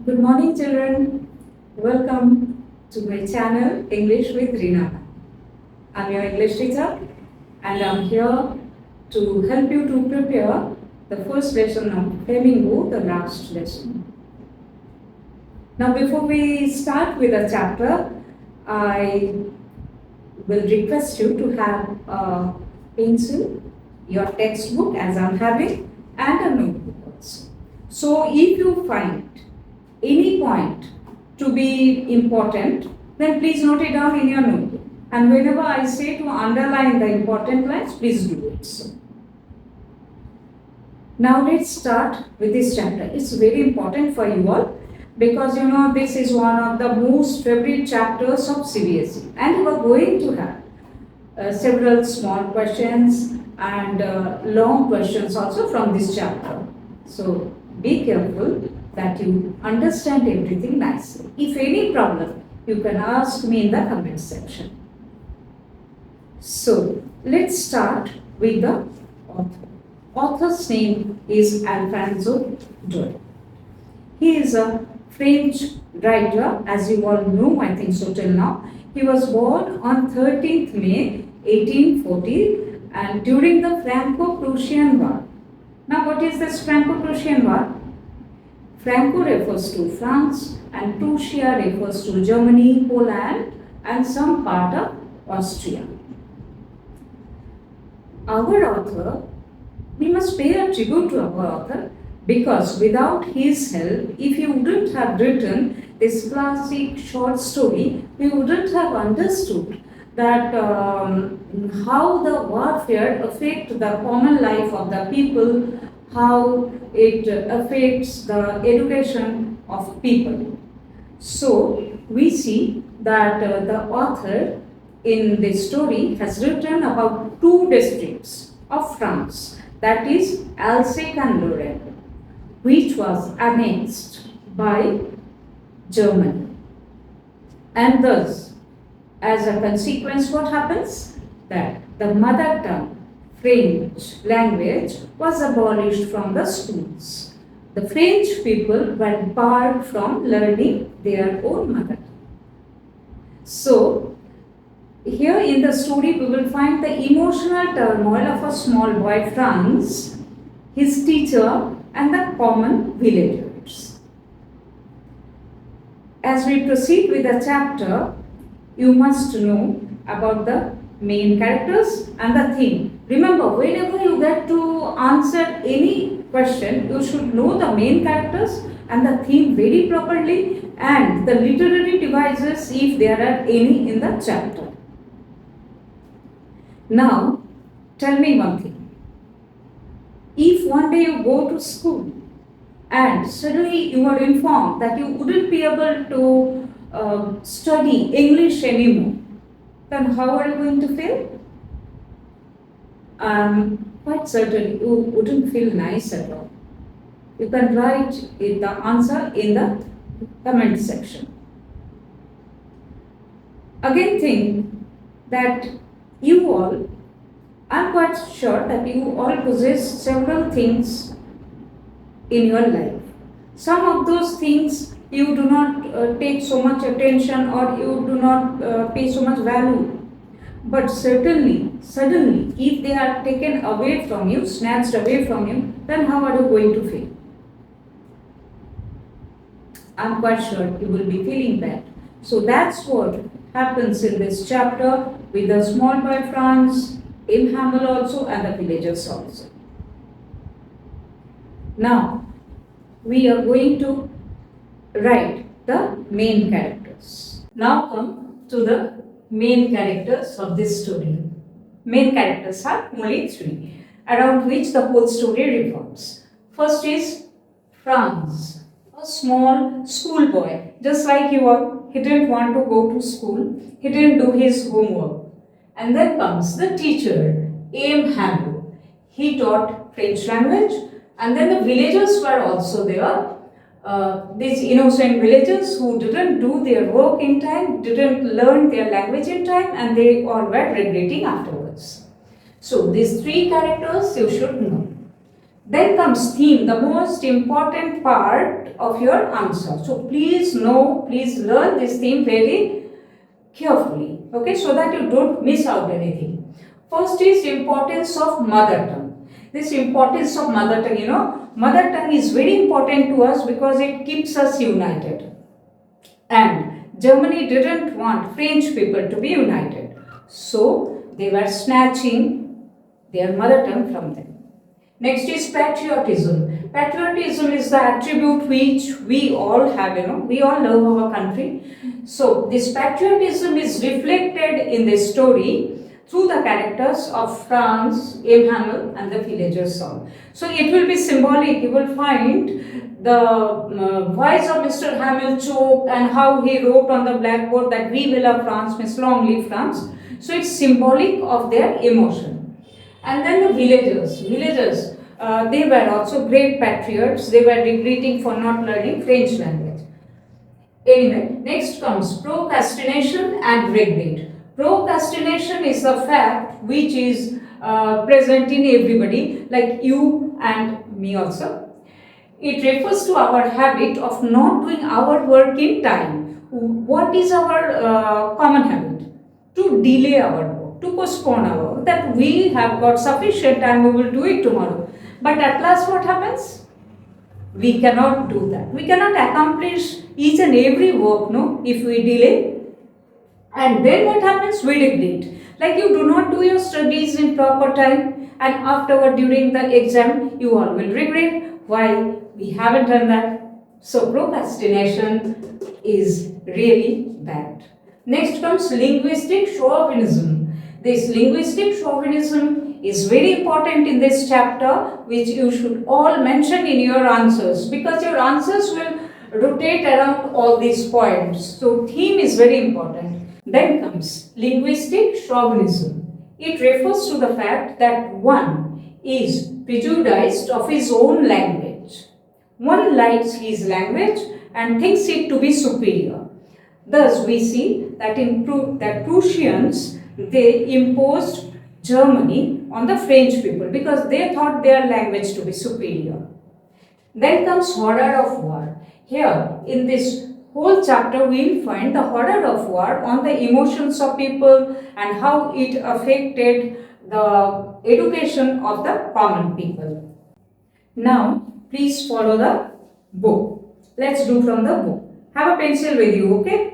Good morning, children. Welcome to my channel English with Reena. I'm your English teacher, and I'm here to help you to prepare the first lesson of Flamingo, the last lesson. Now, before we start with the chapter, I will request you to have a pencil, your textbook as I'm having, and a notebook also. So, if you find any point to be important, then please note it down in your notebook. And whenever I say to underline the important lines, please do it so. Now let's start with this chapter. It's very important for you all because this is one of the most favorite chapters of CBSE, and you are going to have several small questions and long questions also from this chapter. So be careful that you understand everything nicely. If any problem, you can ask me in the comment section. So let's start with the author. Author's name is Alfonso Daudet. He is a French writer, as you all know, I think so till now. He was born on 13th May 1840 and during the Franco-Prussian War. Now what is this Franco-Prussian War? Franco refers to France and Prussia refers to Germany, Poland and some part of Austria. Our author, we must pay a tribute to our author because without his help, if he wouldn't have written this classic short story, we wouldn't have understood that how the warfare affects the common life of the people, how it affects the education of people. So we see that the author in this story has written about two districts of France, that is Alsace and Lorraine, which was annexed by Germany. And thus, as a consequence, what happens? That the mother tongue, French language, was abolished from the schools. The French people were barred from learning their own mother tongue. So, here in the story, we will find the emotional turmoil of a small boy, Franz, his teacher, and the common villagers. As we proceed with the chapter, you must know about the main characters and the theme. Remember, whenever you get to answer any question, you should know the main characters and the theme very properly and the literary devices if there are any in the chapter. Now, tell me one thing. If one day you go to school and suddenly you are informed that you wouldn't be able to study English anymore, then how are you going to feel? Quite certain you wouldn't feel nice at all. You can write the answer in the comment section. Again, think that you all, I'm quite sure that you all possess several things in your life. Some of those things you do not take so much attention or you do not pay so much value. But certainly, suddenly, if they are taken away from you, snatched away from you, then how are you going to feel? I'm quite sure you will be feeling bad. So that's what happens in this chapter with the small boy Franz, M. Hamel also, and the villagers also. Now, we are going to write the main characters. Now come to the main characters of this story. Main characters are only three, around which the whole story revolves. First is Franz, a small schoolboy, just like you all. He didn't want to go to school. He didn't do his homework. And then comes the teacher, M. Hamel. He taught French language, and then the villagers were also there. These innocent villagers who didn't do their work in time, didn't learn their language in time, and they all were regretting afterwards. So these three characters you should know. Then comes theme, the most important part of your answer. So please know, please learn this theme very carefully, okay, so that you don't miss out anything. First is importance of mother tongue. This importance of mother tongue, mother tongue is very important to us because it keeps us united. And Germany didn't want French people to be united. So they were snatching their mother tongue from them. Next is patriotism. Patriotism is the attribute which we all have, we all love our country. So this patriotism is reflected in this story through the characters of Franz, M. Hamel and the villagers' song. So it will be symbolic. You will find the voice of Mr. Hamel choked and how he wrote on the blackboard that we will have France, means long live France. So it's symbolic of their emotion. And then the villagers, they were also great patriots. They were regretting for not learning French language. Anyway, next comes procrastination and regret. Procrastination is the fact which is present in everybody, like you and me also. It refers to our habit of not doing our work in time. What is our common habit? To delay our work, to postpone our work, that we have got sufficient time, we will do it tomorrow. But at last what happens? We cannot do that. We cannot accomplish each and every work, no, if we delay. And then what happens? We regret. Like you do not do your studies in proper time, and afterward during the exam you all will regret why we haven't done that. So procrastination is really bad. Next comes linguistic chauvinism. This linguistic chauvinism is very important in this chapter, which you should all mention in your answers, because your answers will rotate around all these points. So theme is very important. Then comes linguistic chauvinism. It refers to the fact that one is prejudiced of his own language. One likes his language and thinks it to be superior. Thus, we see that that Prussians, they imposed Germany on the French people because they thought their language to be superior. Then comes horror of war. Here, in this whole chapter, we will find the horror of war on the emotions of people and how it affected the education of the common people. Now, please follow the book. Let's do from the book. Have a pencil with you, okay?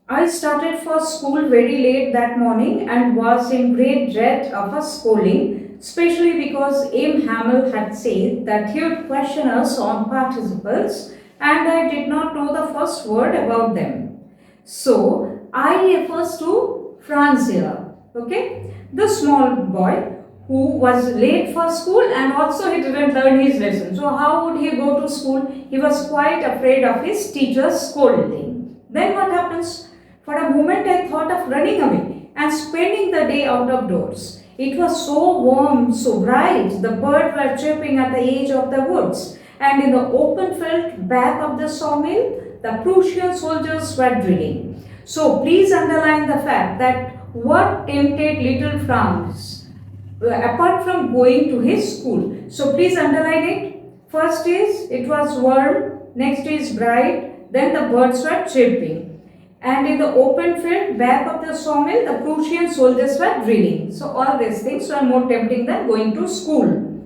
I started for school very late that morning and was in great dread of a scolding, especially because M. Hamel had said that he would question us on participles and I did not know the first word about them. So, I refers to Franz here, okay? The small boy who was late for school and also he didn't learn his lesson. So, how would he go to school? He was quite afraid of his teacher's scolding. Then what happens? For a moment I thought of running away and spending the day out of doors. It was so warm, so bright, the birds were chirping at the edge of the woods, and in the open field back of the sawmill, the Prussian soldiers were drilling. So please underline the fact that what tempted little Franz, apart from going to his school. So please underline it. First is, it was warm, next is bright, then the birds were chirping. And in the open field back of the sawmill, the Prussian soldiers were drilling. So all these things were more tempting than going to school.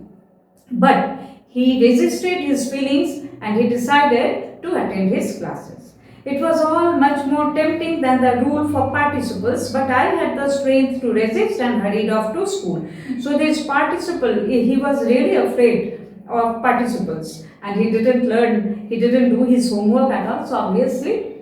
But he resisted his feelings and he decided to attend his classes. It was all much more tempting than the rule for participles, but I had the strength to resist and hurried off to school. So this participle, he was really afraid of participles and he didn't learn, he didn't do his homework at all. So obviously,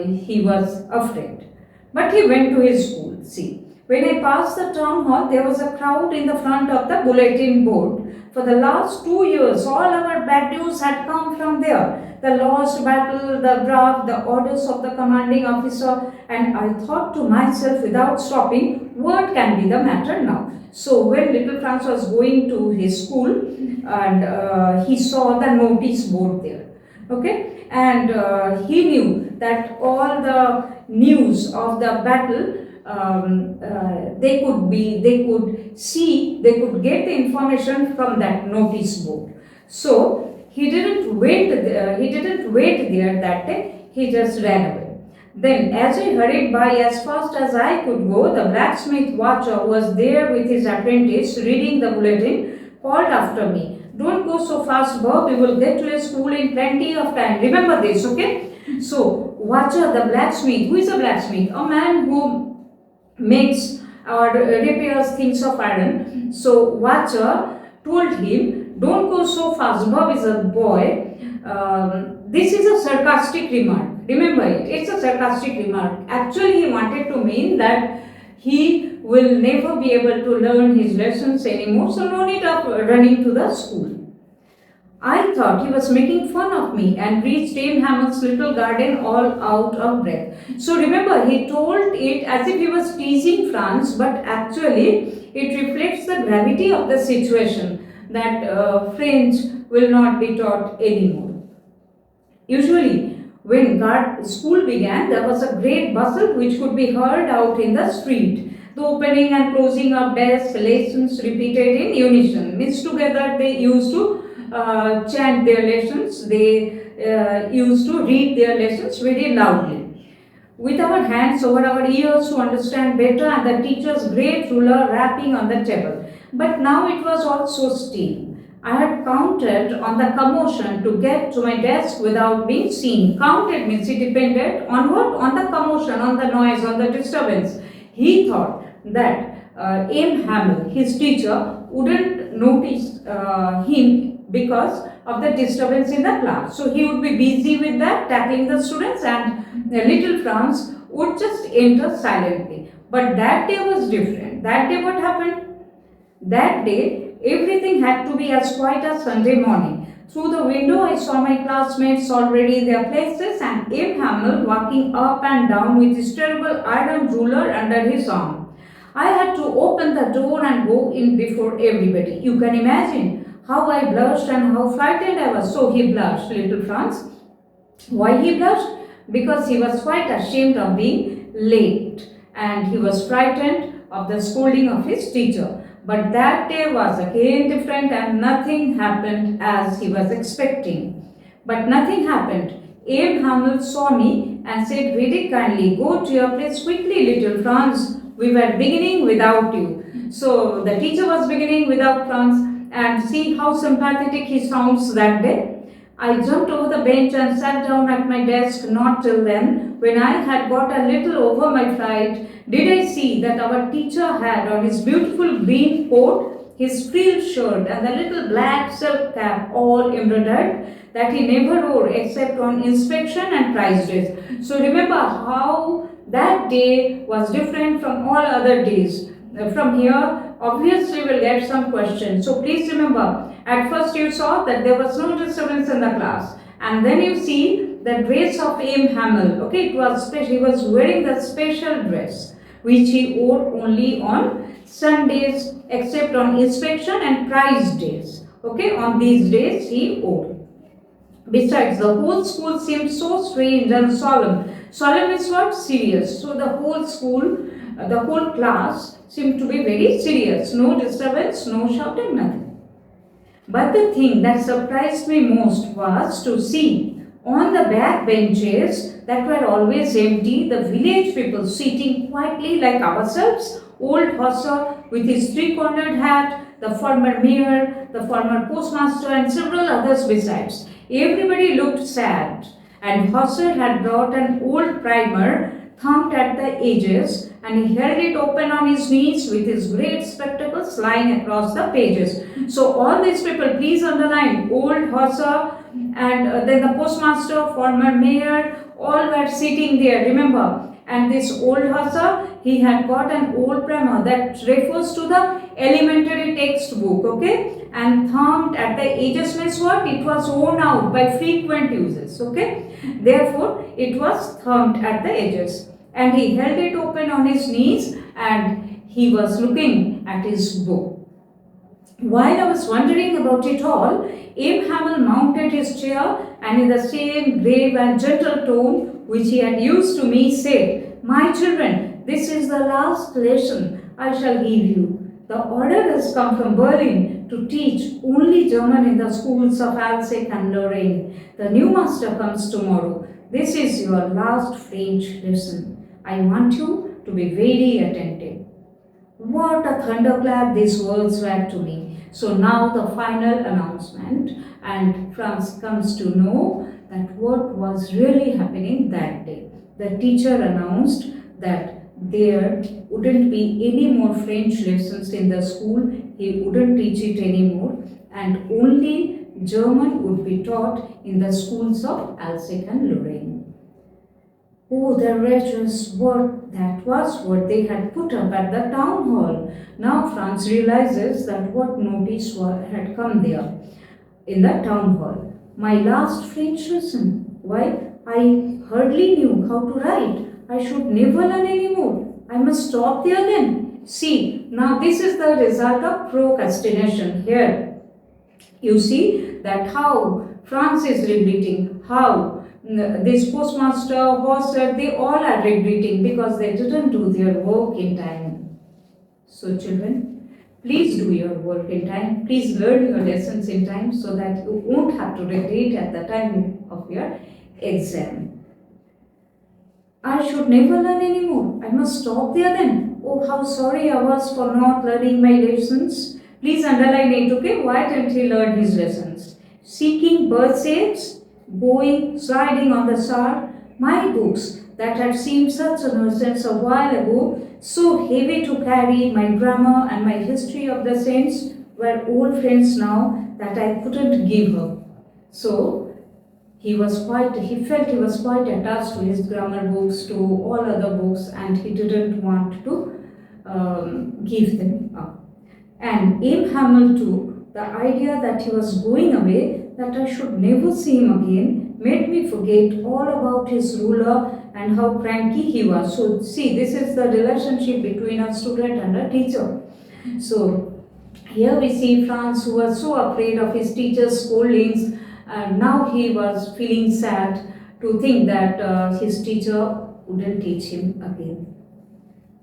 he was afraid. But he went to his school. See, when I passed the town hall, there was a crowd in the front of the bulletin board. For the last 2 years, all our bad news had come from there. The lost battle, the draft, the orders of the commanding officer. And I thought to myself without stopping, what can be the matter now? So when little Franz was going to his school and he saw the notice board there. Okay, and he knew that all the news of the battle they could see, they could get the information from that notice board. So he didn't wait. He didn't wait there that day. He just ran away. Then, as I hurried by as fast as I could go, the blacksmith watcher was there with his apprentice reading the bulletin, called after me. Don't go so fast, Bob. You will get to a school in plenty of time. Remember this, okay? So, watcher, the blacksmith. Who is a blacksmith? A man who makes or repairs things of iron. So, watcher told him, don't go so fast. Bob is a boy. This is a sarcastic remark. Remember it. It's a sarcastic remark. Actually, he wanted to mean that he will never be able to learn his lessons anymore. So, no need of running to the school. I thought he was making fun of me and reached Dame Hamill's little garden all out of breath. So remember, he told it as if he was teasing Franz, but actually it reflects the gravity of the situation, that French will not be taught anymore. Usually, when school began, there was a great bustle which could be heard out in the street. The opening and closing of desks, lessons repeated in unison. Means together they used to chant their lessons, they used to read their lessons very loudly. With our hands over our ears to understand better and the teacher's great ruler rapping on the table. But now it was all so still. I had counted on the commotion to get to my desk without being seen. Counted means it depended on what? On the commotion, on the noise, on the disturbance. He thought that M. Hamill, his teacher, wouldn't notice him because of the disturbance in the class. So he would be busy with that, tackling the students, and little Franz would just enter silently. But that day was different. That day what happened? That day everything had to be as quiet as Sunday morning. Through the window I saw my classmates already in their places and M. Hamill walking up and down with his terrible iron ruler under his arm. I had to open the door and go in before everybody. You can imagine how I blushed and how frightened I was. So he blushed, little Franz. Why he blushed? Because he was quite ashamed of being late and he was frightened of the scolding of his teacher. But that day was again different and nothing happened as he was expecting. But nothing happened. Abe Hamill saw me and said very kindly, go to your place quickly, little Franz. We were beginning without you. So the teacher was beginning without Franz. And see how sympathetic he sounds that day. I jumped over the bench and sat down at my desk. Not till then, when I had got a little over my fright, did I see that our teacher had on his beautiful green coat, his frilled shirt and the little black silk cap all embroidered that he never wore except on inspection and prize days. So remember how that day was different from all other days. From here, obviously we'll get some questions. So please remember, at first you saw that there was no disturbance in the class. And then you see the dress of M. Hamill. Okay, it was special. He was wearing the special dress which he wore only on Sundays except on inspection and prize days. Okay, on these days he wore. Besides, the whole school seemed so strange and solemn. Solemn is what? Serious. So the whole school, the whole class seemed to be very serious. No disturbance, no shouting, nothing. But the thing that surprised me most was to see on the back benches that were always empty, the village people sitting quietly like ourselves. Old Hosser with his three-cornered hat, the former mayor, the former postmaster and several others besides. Everybody looked sad and Hosser had brought an old primer thumbed at the edges and he held it open on his knees with his great spectacles lying across the pages. So all these people, please underline, old Hosser and then the postmaster, former mayor, all were sitting there, remember. And this old Hosser, he had got an old primer that refers to the elementary textbook, okay? And thumbed at the edges means what? It was worn out by frequent uses, okay? Therefore, it was thumbed at the edges. And he held it open on his knees and he was looking at his book. While I was wondering about it all, Abe Hamill mounted his chair and in the same grave and gentle tone which he had used to me said, "My children, This is the last lesson I shall give you. The order has come from Berlin to teach only German in the schools of Alsace and Lorraine. The new master comes tomorrow. This is your last French lesson. I want you to be very attentive. What a thunderclap these words were to me. So now the final announcement, and France comes to know that what was really happening that day. The teacher announced that there wouldn't be any more French lessons in the school. He wouldn't teach it anymore, and only German would be taught in the schools of Alsace and Lorraine. Oh, the wretches, that was what they had put up at the town hall. Now Franz realizes that what notice had come there in the town hall. My last French lesson. Why? I hardly knew how to write. I should never learn anymore. I must stop there then. See, now this is the result of procrastination here. You see that how Franz is regretting, how this postmaster, Horster, they all are regretting because they didn't do their work in time. So children, please do your work in time. Please learn your lessons in time so that you won't have to regret at the time of your exam. I should never learn anymore. I must stop there then. Oh, how sorry I was for not learning my lessons. Please underline it, okay? Why didn't he learn his lessons? Seeking birth shapes, going, sliding on the sod. My books that had seemed such a nuisance a while ago, so heavy to carry, my grammar and my history of the saints were old friends now that I couldn't give up. So, he felt he was quite attached to his grammar books, to all other books, and he didn't want to give them up. And Abe Hamel too, the idea that he was going away, that I should never see him again, made me forget all about his ruler and how cranky he was. So see, this is the relationship between a student and a teacher. So here we see Franz, who was so afraid of his teacher's scoldings, and now he was feeling sad to think that his teacher wouldn't teach him again.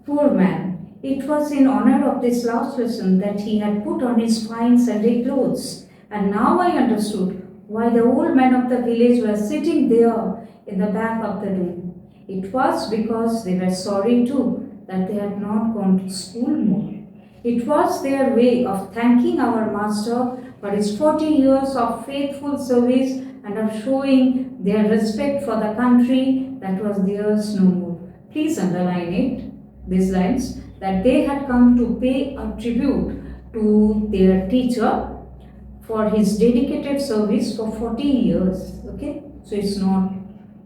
Poor man. It was in honor of this last lesson that he had put on his fine Sunday clothes. And now I understood why the old men of the village were sitting there in the back of the room. It was because they were sorry too that they had not gone to school more. It was their way of thanking our master for his 40 years of faithful service and of showing their respect for the country that was theirs no more. Please underline it, these lines, that they had come to pay a tribute to their teacher for his dedicated service for 40 years. Okay, so it's not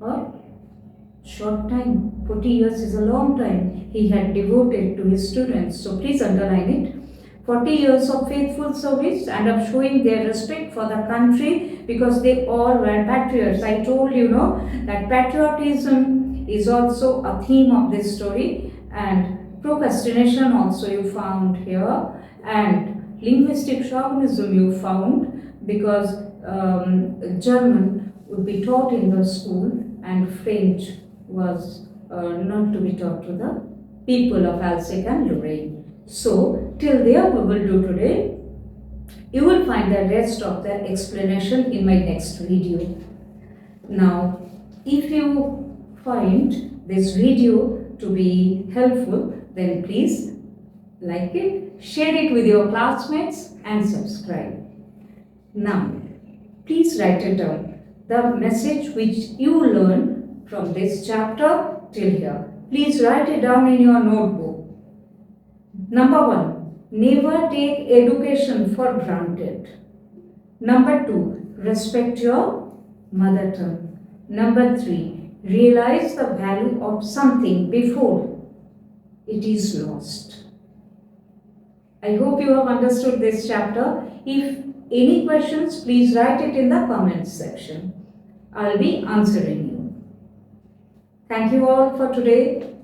a short time. 40 years is a long time he had devoted to his students. So please underline it. 40 years of faithful service and of showing their respect for the country, because they all were patriots. I told you that patriotism is also a theme of this story, and procrastination also you found here, and linguistic chauvinism you found, because German would be taught in the school and French was not to be taught to the people of Alsace and Lorraine. So till there we will do today. You will find the rest of the explanation in my next video. Now, if you find this video to be helpful, then please like it, share it with your classmates and subscribe. Now, please write it down, the message which you learn from this chapter till here. Please write it down in your notebook. Number 1, never take education for granted. Number 2, respect your mother tongue. Number 3, realize the value of something before it is lost. I hope you have understood this chapter. If any questions, please write it in the comments section. I'll be answering you. Thank you all for today.